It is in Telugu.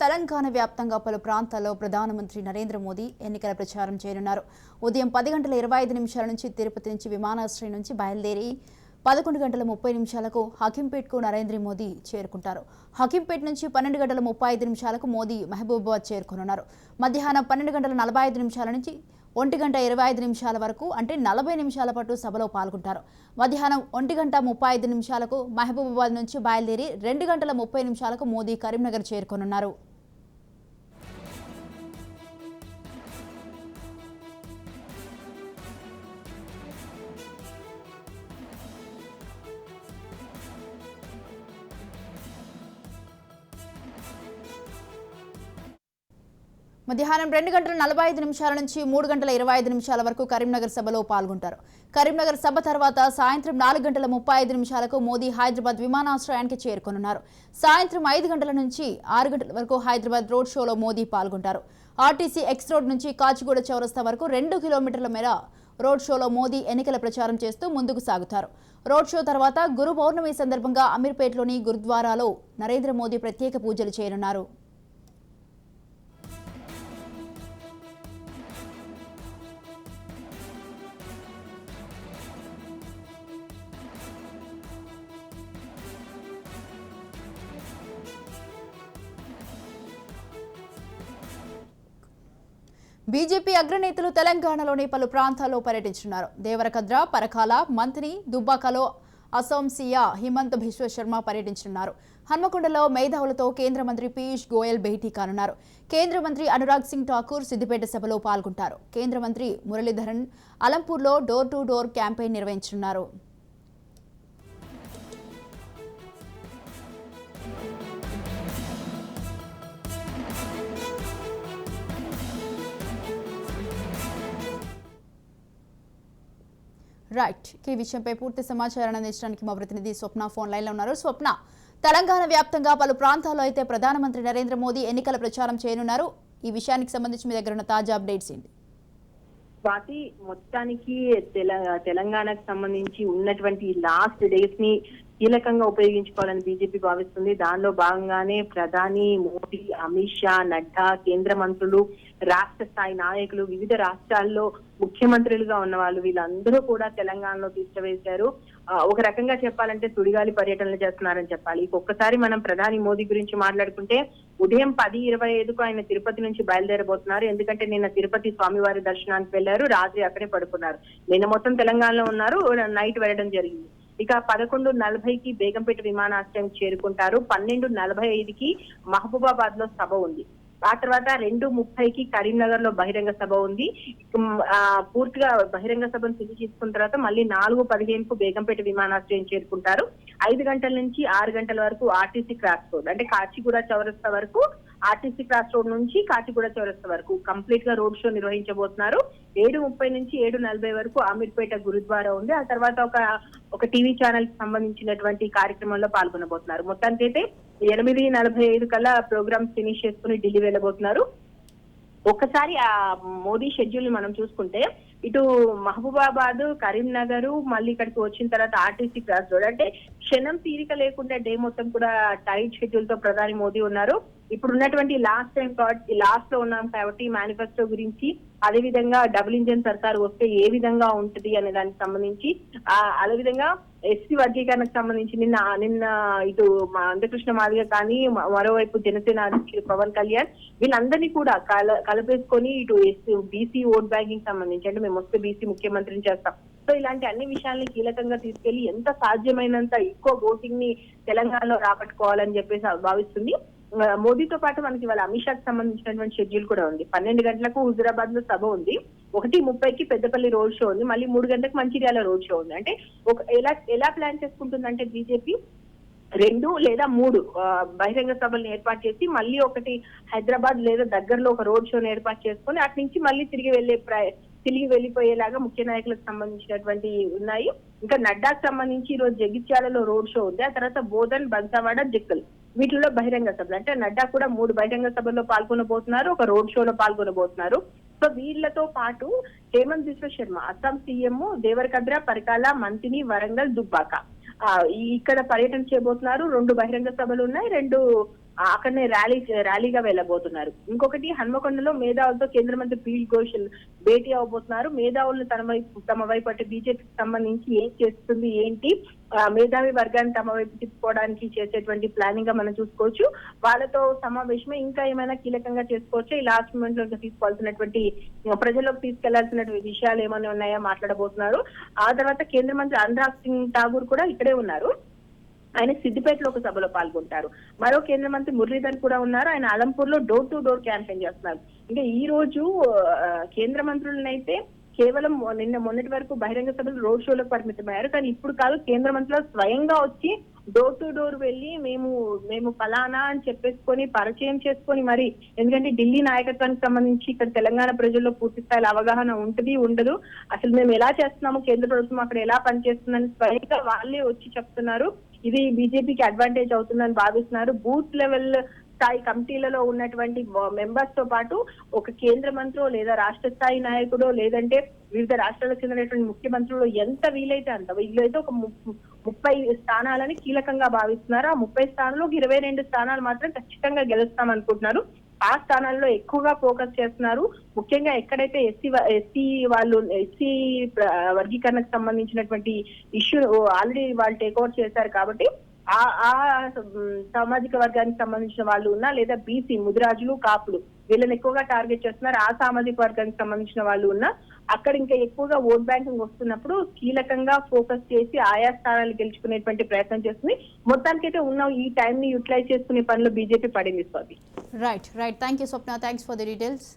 తెలంగాణ వ్యాప్తంగా పలు ప్రాంతాల్లో ప్రధానమంత్రి నరేంద్ర మోదీ ఎన్నికల ప్రచారం చేయనున్నారు. ఉదయం 10:25 నుంచి తిరుపతి నుంచి విమానాశ్రయం నుంచి బయలుదేరి 11:30 హకీంపేట్కు నరేంద్ర మోదీ చేరుకుంటారు. హకీంపేట్ నుంచి 12:35 మోదీ మహబూబాబాద్ చేరుకోనున్నారు. మధ్యాహ్నం 12:45 నుంచి 1:25 వరకు అంటే 40 నిమిషాల పాటు సభలో పాల్గొంటారు. మధ్యాహ్నం 1:35 మహబూబాబాద్ నుంచి బయలుదేరి 2:30 మోదీ కరీంనగర్ చేరుకోనున్నారు. మధ్యాహ్నం 2:45 నుంచి 3:25 వరకు కరీంనగర్ సభలో పాల్గొంటారు. కరీంనగర్ సభ తర్వాత సాయంత్రం 4:35 మోదీ హైదరాబాద్ విమానాశ్రయానికి చేరుకోనున్నారు. సాయంత్రం 5 గంటల నుంచి 6 గంటల వరకు హైదరాబాద్ రోడ్ షోలో మోదీ పాల్గొంటారు. ఆర్టీసీ ఎక్స్ రోడ్ నుంచి కాచిగూడ చౌరస్తా వరకు 2 కిలోమీటర్ల మేర రోడ్ షోలో మోదీ ఎన్నికల ప్రచారం చేస్తూ ముందుకు సాగుతారు. రోడ్ షో తర్వాత గురు పౌర్ణమి సందర్భంగా అమీర్పేట్లోని గురుద్వారాలో నరేంద్ర మోదీ ప్రత్యేక పూజలు చేయనున్నారు. బీజేపీ అగ్రనేతలు తెలంగాణలోని పలు ప్రాంతాల్లో పర్యటించున్నారు. దేవరకద్ర, పరకాల, మంథని, దుబ్బాకలో అసోం సీఎం హిమంత బిశ్వ శర్మ పర్యటించనున్నారు. హన్మకొండలో మేధావులతో కేంద్ర మంత్రి పీయూష్ గోయల్ భేటీ కానున్నారు. కేంద్ర మంత్రి అనురాగ్ సింగ్ ఠాకూర్ సిద్దిపేట సభలో పాల్గొంటారు. కేంద్ర మంత్రి మురళీధరన్ అలంపూర్లో డోర్ టు డోర్ క్యాంపెయిన్ నిర్వహించనున్నారు. రైట్, ఈ విషయంపై పూర్తి సమాచారాన్ని అందించడానికి మా ప్రతినిధి స్వప్న ఫోన్ లైన్లో ఉన్నారు. స్వప్న, తెలంగాణ వ్యాప్తంగా పలు ప్రాంతాల్లో అయితే ప్రధానమంత్రి నరేంద్ర మోదీ ఎన్నికల ప్రచారం చేయనున్నారు. ఈ విషయానికి సంబంధించి మీ దగ్గర ఉన్న తాజా అప్డేట్స్ ఏంటి? స్వాతి, మొత్తానికి తెలంగాణకు సంబంధించి ఉన్నటువంటి లాస్ట్ డేస్ ని కీలకంగా ఉపయోగించుకోవాలని బీజేపీ భావిస్తుంది. దానిలో భాగంగానే ప్రధాని మోదీ, అమిత్ షా, నడ్డా, కేంద్ర మంత్రులు, రాష్ట్ర స్థాయి నాయకులు, వివిధ రాష్ట్రాల్లో ముఖ్యమంత్రులుగా ఉన్న వాళ్ళు వీళ్ళందరూ కూడా తెలంగాణలో తీసుకువేశారు. ఒక రకంగా చెప్పాలంటే సుడిగాలి పర్యటనలు చేస్తున్నారని చెప్పాలి. ఒక్కసారి మనం ప్రధాని మోదీ గురించి మాట్లాడుకుంటే ఉదయం 10:25 ఆయన తిరుపతి నుంచి బయలుదేరబోతున్నారు. ఎందుకంటే నిన్న తిరుపతి స్వామివారి దర్శనానికి వెళ్లారు, రాత్రి అక్కడే పడుకున్నారు. నిన్న మొత్తం తెలంగాణలో ఉన్నారు, నైట్ వెళ్ళడం జరిగింది. ఇక 11:40 బేగంపేట విమానాశ్రయం చేరుకుంటారు. 12:45 మహబూబాబాద్ లో సభ ఉంది. ఆ తర్వాత 2:30 కరీంనగర్ లో బహిరంగ సభ ఉంది. పూర్తిగా బహిరంగ సభను తీసుకున్న తర్వాత మళ్ళీ 4:15 బేగంపేట విమానాశ్రయం చేరుకుంటారు. 5 గంటల నుంచి 6 గంటల వరకు ఆర్టీసీ క్రాస్ రోడ్ అంటే కాచిగూడ చౌరస్తా వరకు, ఆర్టీసీ క్రాస్ రోడ్ నుంచి కాచిగూడ చౌరస్తా వరకు కంప్లీట్ గా రోడ్ షో నిర్వహించబోతున్నారు. 7:30 నుంచి 7:40 వరకు అమీర్పేట గురుద్వారా ఉంది. ఆ తర్వాత ఒక టీవీ ఛానల్ కి సంబంధించినటువంటి కార్యక్రమంలో పాల్గొనబోతున్నారు. మొత్తానికి అయితే 8:45 కల్లా ప్రోగ్రామ్ ఫినిష్ చేసుకుని ఢిల్లీ వెళ్ళబోతున్నారు. ఒక్కసారి ఆ మోదీ షెడ్యూల్ మనం చూసుకుంటే ఇటు మహబూబాబాద్, కరీంనగర్, మళ్ళీ ఇక్కడికి వచ్చిన తర్వాత ఆర్టీసీ క్రాస్ రోడ్ అంటే క్షణం తీరిక లేకుండా డే మొత్తం కూడా టైట్ షెడ్యూల్ తో ప్రధాని మోదీ ఉన్నారు. ఇప్పుడు ఉన్నటువంటి లాస్ట్ లో ఉన్నాం కాబట్టి మేనిఫెస్టో గురించి, అదే విధంగా డబుల్ ఇంజన్ సర్కార్ వస్తే ఏ విధంగా ఉంటది అనే దానికి సంబంధించి, అదే విధంగా ఎస్సీ వర్గీకరణకు సంబంధించి నిన్న ఇటు అందకృష్ణ మాదిగ కానీ, మరోవైపు జనసేన అధ్యక్షుడు పవన్ కళ్యాణ్ వీళ్ళందరినీ కూడా కలపేసుకొని ఇటు బీసీ ఓట్ బ్యాంకింగ్ సంబంధించి అంటే మేము వస్తే బీసీ ముఖ్యమంత్రిని చేస్తాం, సో ఇలాంటి అన్ని విషయాల్ని కీలకంగా తీసుకెళ్లి ఎంత సాధ్యమైనంత ఎక్కువ ఓటింగ్ ని తెలంగాణలో రాబట్టుకోవాలని చెప్పేసి భావిస్తుంది. మోదీతో పాటు మనకి ఇవాళ అమిత్ షాకి సంబంధించినటువంటి షెడ్యూల్ కూడా ఉంది. 12 గంటలకు హుజురాబాద్ లో సభ ఉంది. 1:30 పెద్దపల్లి రోడ్ షో ఉంది. మళ్ళీ 3 గంటలకు మంచిర్యాల రోడ్ షో ఉంది. అంటే ఎలా ప్లాన్ చేసుకుంటుందంటే బీజేపీ 2 లేదా 3 బహిరంగ సభలను ఏర్పాటు చేసి మళ్ళీ ఒకటి హైదరాబాద్ లేదా దగ్గరలో ఒక రోడ్ షోని ఏర్పాటు చేసుకుని అటు నుంచి మళ్ళీ తిరిగి వెళ్లిపోయేలాగా ముఖ్య నాయకులకు సంబంధించినటువంటి ఉన్నాయి. ఇంకా నడ్డాకు సంబంధించి ఈ రోజు జగిత్యాలలో రోడ్ షో ఉంది. ఆ తర్వాత బోధన్, బన్సావాడ, జక్కల్ వీటిలో బహిరంగ సభలు అంటే నడ్డా కూడా 3 బహిరంగ సభల్లో పాల్గొనబోతున్నారు, ఒక రోడ్ షోలో పాల్గొనబోతున్నారు. సో వీళ్లతో పాటు హేమంత్ బిశ్వ శర్మ అస్సాం సీఎం దేవరకద్ర, పరకాల, మంథని, వరంగల్, దుబ్బాక ఇక్కడ పర్యటన చేయబోతున్నారు. 2 బహిరంగ సభలు ఉన్నాయి, 2 అక్కడనే ర్యాలీగా వెళ్ళబోతున్నారు. ఇంకొకటి హన్మకొండలో మేధావులతో కేంద్ర మంత్రి పీయూష్ గోయల్ భేటీ అవబోతున్నారు. మేధావులను తమ వైపు అంటే బీజేపీకి సంబంధించి ఏం చేస్తుంది ఏంటి, మేధావి వర్గాన్ని తమ వైపు తిప్పుకోవడానికి చేసేటువంటి ప్లానింగ్ గా మనం చూసుకోవచ్చు. వాళ్ళతో సమావేశమే ఇంకా ఏమైనా కీలకంగా చేసుకోవచ్చు. ఈ లాస్ట్ మూమెంట్ లో తీసుకోవాల్సినటువంటి ప్రజల్లోకి తీసుకెళ్లాల్సినటువంటి విషయాలు ఏమైనా ఉన్నాయో మాట్లాడబోతున్నారు. ఆ తర్వాత కేంద్ర మంత్రి అనురాగ్ సింగ్ ఠాగూర్ కూడా ఇక్కడే ఉన్నారు. ఆయన సిద్దిపేటలో ఒక సభలో పాల్గొంటారు. మరో కేంద్ర మంత్రి మురళీధర్ కూడా ఉన్నారు. ఆయన అలంపూర్ లో డోర్ టు డోర్ క్యాంపెయిన్ చేస్తున్నారు. ఇంకా ఈ రోజు కేంద్ర మంత్రులనైతే కేవలం మొన్నటి వరకు బహిరంగ సభలు రోడ్ షోలకు పరిమితమయ్యారు. కానీ ఇప్పుడు కాదు, కేంద్ర మంత్రులు స్వయంగా వచ్చి డోర్ టు డోర్ వెళ్ళి మేము ఫలానా అని చెప్పేసుకొని పరిచయం చేసుకొని మరి, ఎందుకంటే ఢిల్లీ నాయకత్వానికి సంబంధించి ఇక్కడ తెలంగాణ ప్రజల్లో పూర్తి స్థాయిలో అవగాహన ఉండదు. అసలు మేము ఎలా చేస్తున్నాము, కేంద్ర ప్రభుత్వం అక్కడ ఎలా పనిచేస్తుందని స్వయంగా వాళ్ళే వచ్చి చెప్తున్నారు. ఇది బీజేపీకి అడ్వాంటేజ్ అవుతుందని భావిస్తున్నారు. బూత్ లెవెల్ స్థాయి కమిటీలలో ఉన్నటువంటి మెంబర్స్ తో పాటు ఒక కేంద్ర మంత్రో లేదా రాష్ట్ర స్థాయి నాయకుడో లేదంటే వివిధ రాష్ట్రాలకు చెందినటువంటి ముఖ్యమంత్రులు ఎంత వీలైతే అంత, వీళ్ళైతే ఒక 30 స్థానాలని కీలకంగా భావిస్తున్నారు. ఆ 30 స్థానాలకు 22 స్థానాలు మాత్రం ఖచ్చితంగా గెలుస్తాం అనుకుంటున్నారు. ఆ స్థానాల్లో ఎక్కువగా ఫోకస్ చేస్తున్నారు. ముఖ్యంగా ఎక్కడైతే ఎస్సీ వర్గీకరణకు సంబంధించినటువంటి ఇష్యూ ఆల్రెడీ వాళ్ళు టేక్ ఓవర్ చేశారు కాబట్టి ఆ సామాజిక వర్గానికి సంబంధించిన వాళ్ళు ఉన్నా లేదా బీసీ ముదిరాజులు కాపులు వీళ్ళని ఎక్కువగా టార్గెట్ చేస్తున్నారు. ఆ సామాజిక వర్గానికి సంబంధించిన వాళ్ళు ఉన్నా అక్కడ ఇంకా ఎక్కువగా ఓట్ బ్యాంకింగ్ వస్తున్నప్పుడు కీలకంగా ఫోకస్ చేసి ఆయా స్థానాలు గెలుచుకునేటువంటి ప్రయత్నం చేస్తుంది. మొత్తానికైతే ఉన్న ఈ టైం ని యూటిలైజ్ చేసుకునే పనిలో బీజేపీ పడింది. Swathi. Right. Thank you Swapna. Thanks for the details.